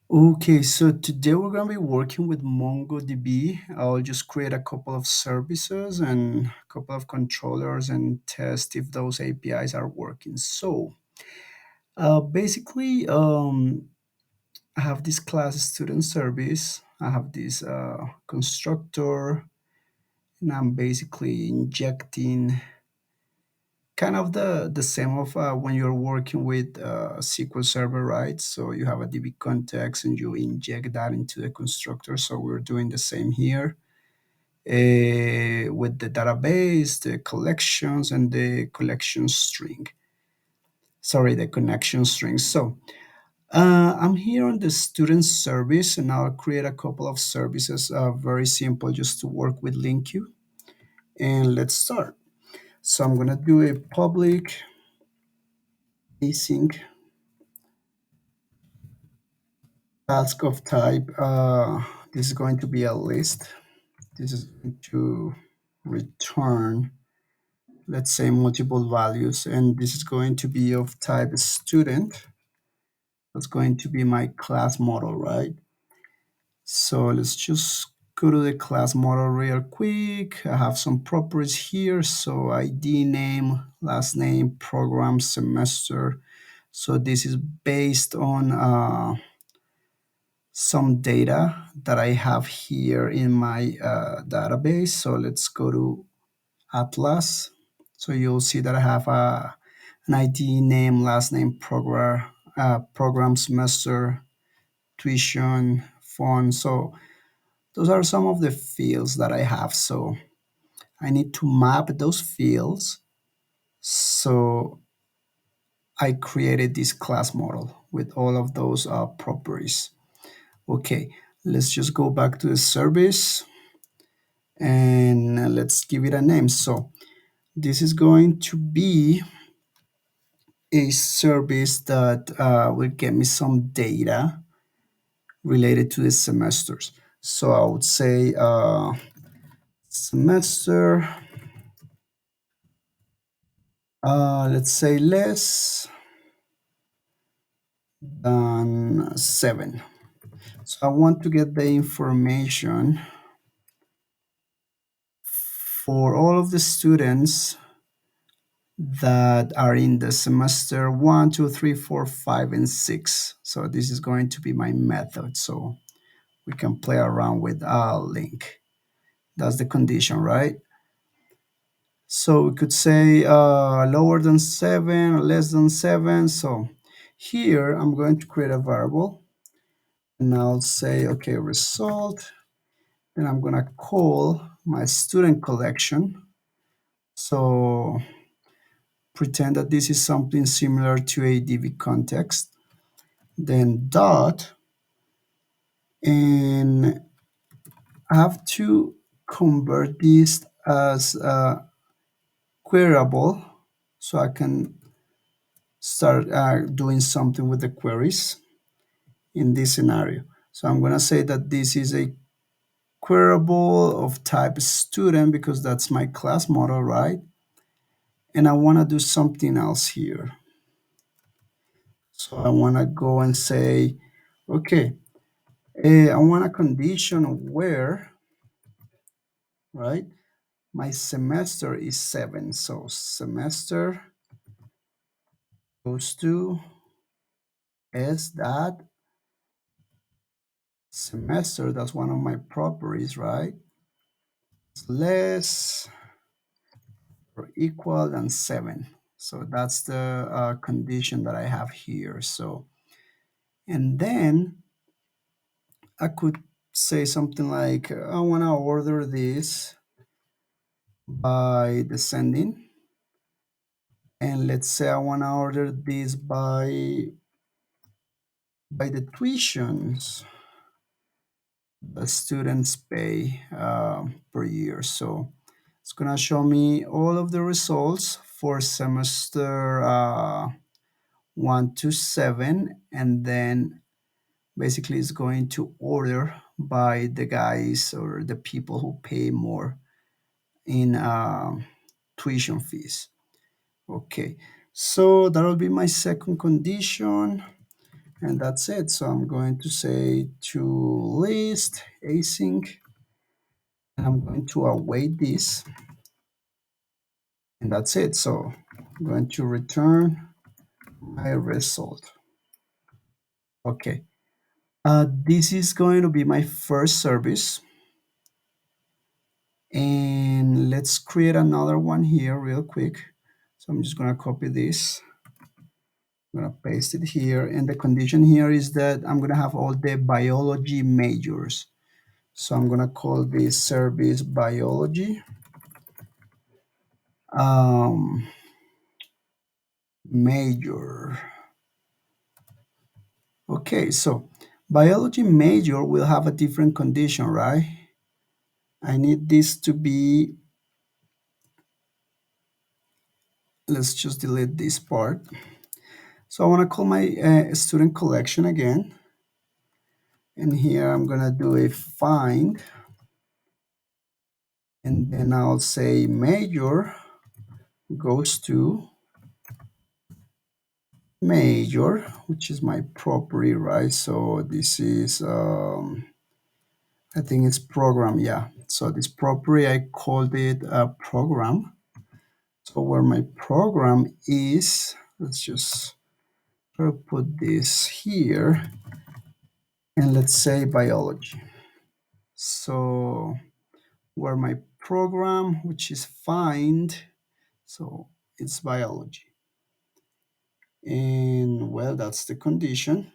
Okay, so today we're going to be working with Mongo DB. I'll just create a couple of services and a couple of controllers and test if those APIs are working. Basically, I have this class student service. I have this constructor, and I'm basically injecting kind of the same of when you're working with SQL Server, right? So you have a DB context and you inject that into the constructor. So we're doing the same here with the database, the collections, and the collection string. Sorry, the connection string. I'm here on the student service, and I'll create a couple of services. Very simple, just to work with LINQ. And let's start. So I'm gonna do a public async task of type. This is going to be a list. This is going to return, let's say, multiple values, and this is going to be of type student. That's going to be my class model, right? So let's just go to the class model real quick. I have some properties here. So ID, name, last name, program, semester. So this is based on some data that I have here in my database. So let's go to Atlas. So you'll see that I have an ID, name, last name, program, semester, tuition, font. So those are some of the fields that I have. So I need to map those fields. So I created this class model with all of those properties. Okay, let's just go back to the service and let's give it a name. So this is going to be a service that will get me some data related to the semesters. So I would say semester, let's say less than 7. So I want to get the information for all of the students that are in the semester one, 2, 3, 4, 5, and 6. So this is going to be my method. So we can play around with link. That's the condition, right? So we could say lower than 7, less than 7. So here I'm going to create a variable and I'll say, okay, result. Then I'm going to call my student collection. So pretend that this is something similar to a DB context. Then dot, and I have to convert this as a queryable so I can start doing something with the queries in this scenario. So I'm going to say that this is a queryable of type student because that's my class model, right? And I want to do something else here. So I want to go and say, okay, I want a condition where, right, my semester is 7. So semester goes to s dot semester. That's one of my properties, right? It's less or equal than 7. So that's the condition that I have here. So, and then I could say something like, I want to order this by descending. And let's say I want to order this by the tuitions the students pay per year. So it's going to show me all of the results for semester 1 to 7, and then basically it's going to order by the guys or the people who pay more in tuition fees. Okay, so that will be my second condition. And that's it. So I'm going to say to list async, and I'm going to await this, and that's it. So I'm going to return my result. Okay. This is going to be my first service, and let's create another one here real quick. So I'm just going to copy this. I'm going to paste it here, and the condition here is that I'm going to have all the biology majors. So I'm going to call this service biology um, major. Okay, so biology major will have a different condition, right? I need this to be, let's just delete this part. So I want to call my student collection again. And here I'm going to do a find. And then I'll say major goes to major, which is my property, right? So this is, I think it's program, yeah. So this property, I called it a program. So where my program is, let's just put this here, and let's say biology. So where my program, which is find, so it's biology. And well, that's the condition.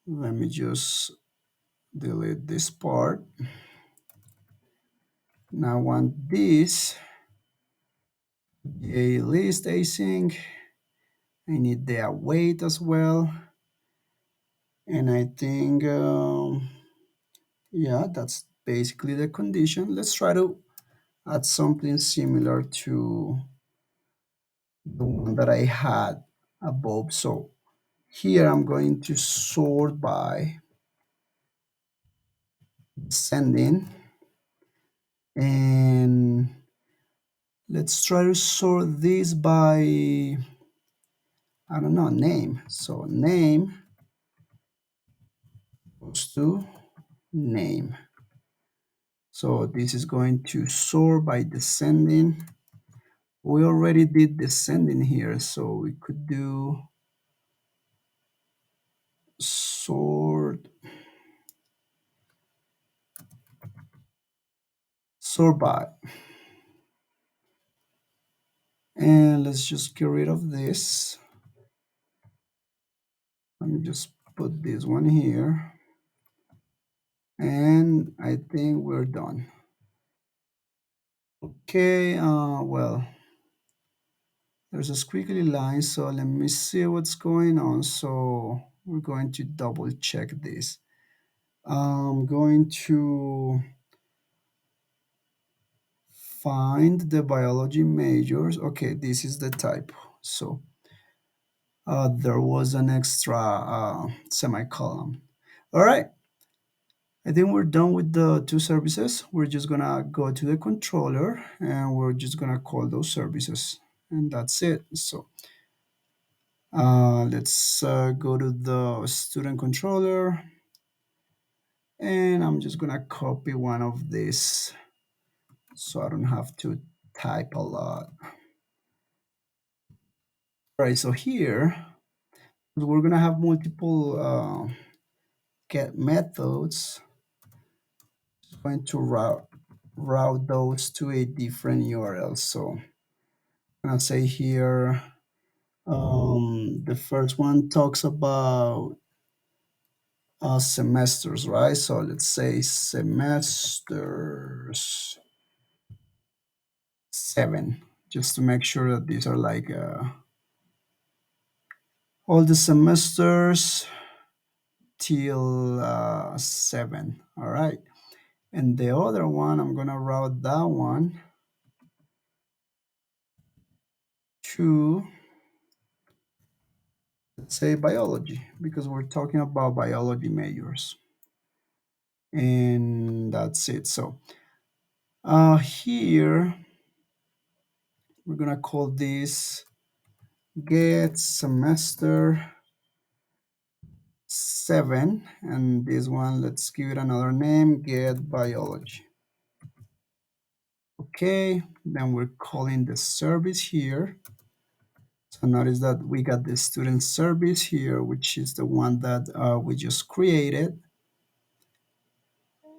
Let me just delete this part. Now I want this a list async. I need the await as well. And I think, yeah, that's basically the condition. Let's try to add something similar to the one that I had above. So here I'm going to sort by descending, and let's try to sort this by, I don't know, name. So name goes to name. So this is going to sort by descending. We already did descending here, so we could do sort by. And let's just get rid of this. Let me just put this one here. And I think we're done. Okay, well, there's a squiggly line, so let me see what's going on. So we're going to double check this. I'm going to find the biology majors. Okay, this is the type. So there was an extra semicolon. All right, I think we're done with the two services. We're just gonna go to the controller and we're just gonna call those services, and that's it. So let's go to the student controller, and I'm just gonna copy one of these so I don't have to type a lot. All right, so here we're gonna have multiple get methods. Just going to route those to a different URL. So I'm gonna say here, the first one talks about semesters, right? So let's say semesters 7, just to make sure that these are like all the semesters till 7. All right. And the other one, I'm gonna route that one to, let's say, biology, because we're talking about biology majors. And that's it. So here we're gonna call this get semester 7, and this one, let's give it another name, get biology. Okay, then we're calling the service here. So notice that we got the student service here, which is the one that we just created.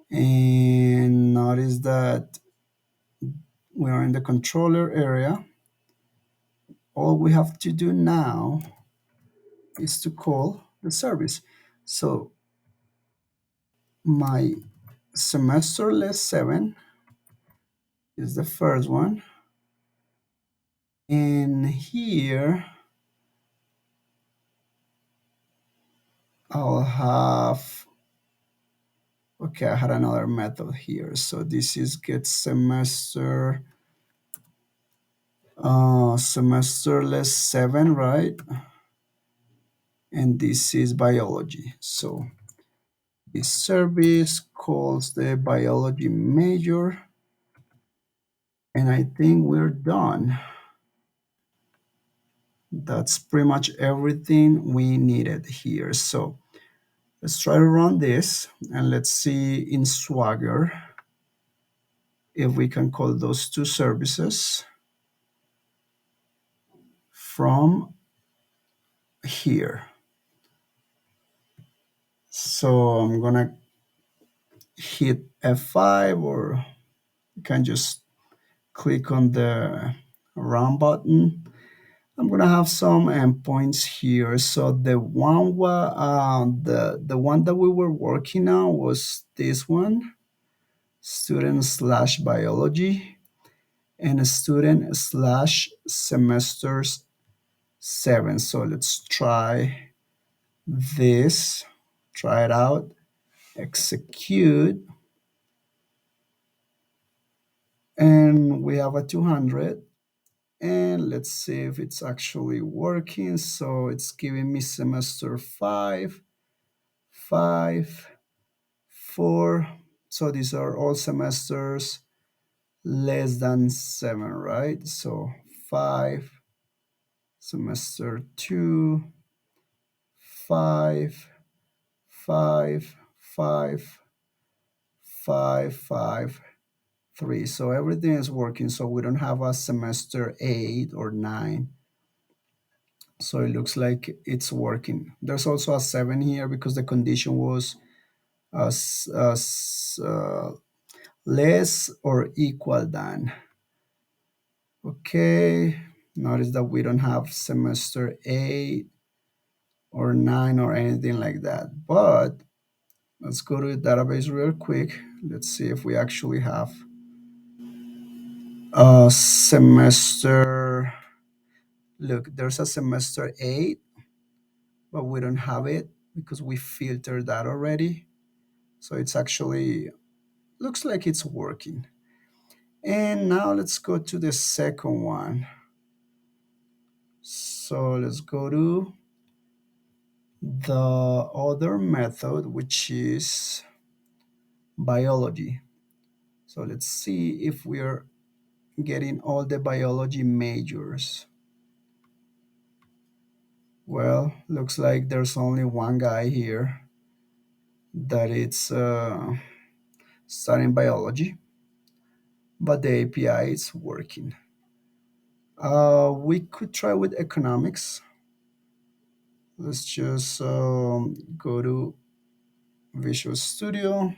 And notice that we are in the controller area. All we have to do now is to call the service. So my semester list 7 is the first one. And here I'll have, okay, I had another method here. So this is get semester, semester list 7, right? And this is biology. So this service calls the biology major. And I think we're done. That's pretty much everything we needed here. So let's try to run this and let's see in Swagger if we can call those two services from here. So I'm gonna hit F5, or you can just click on the run button. I'm gonna have some endpoints here. So the one that we were working on was this one, student slash biology, and a student slash semesters 7. So let's try this, try it out, execute, and we have a 200. And let's see if it's actually working. So it's giving me semester 5, 5, 4. So these are all semesters less than 7, right? So 5, semester 2, 5, 5, 5, 5, 5, 3. So everything is working. So we don't have a semester 8 or 9. So it looks like it's working. There's also a 7 here because the condition was less or equal than. Okay, notice that we don't have semester 8 or 9 or anything like that. But let's go to the database real quick. Let's see if we actually have a semester. Look, there's a semester 8, but we don't have it because we filtered that already. So it's actually looks like it's working. And now let's go to the second one. So let's go to the other method, which is biology. So let's see if we are getting all the biology majors. Well, looks like there's only one guy here that it's studying biology, but the API is working. We could try with economics. Let's just go to Visual Studio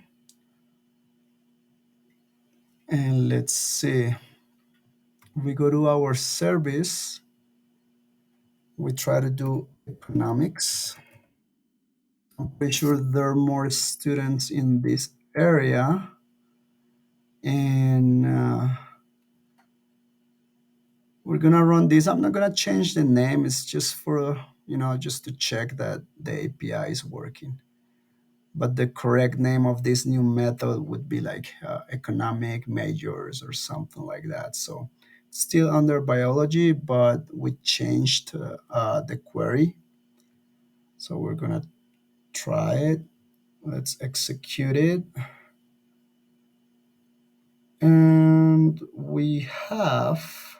and let's see. We go to our service. We try to do economics. I'm pretty sure there are more students in this area. And we're gonna run this. I'm not gonna change the name. It's just for, just to check that the API is working. But the correct name of this new method would be like economic majors or something like that. So still under biology, but we changed the query. So we're gonna try it. Let's execute it. And we have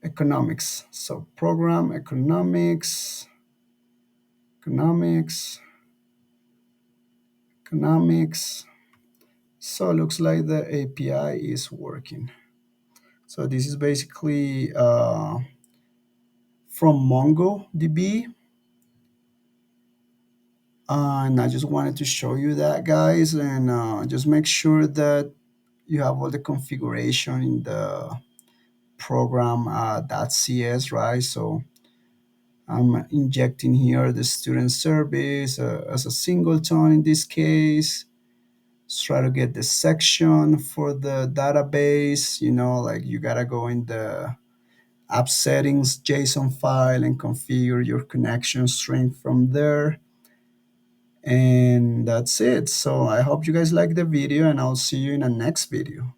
economics. So program economics, economics, economics. So it looks like the API is working. So this is basically from Mongo DB. And I just wanted to show you that, guys, and just make sure that you have all the configuration in the program .cs, right? So I'm injecting here the student service as a singleton in this case. Let's try to get the section for the database. Like you gotta go in the app settings JSON file and configure your connection string from there. And that's it. So I hope you guys like the video, and I'll see you in the next video.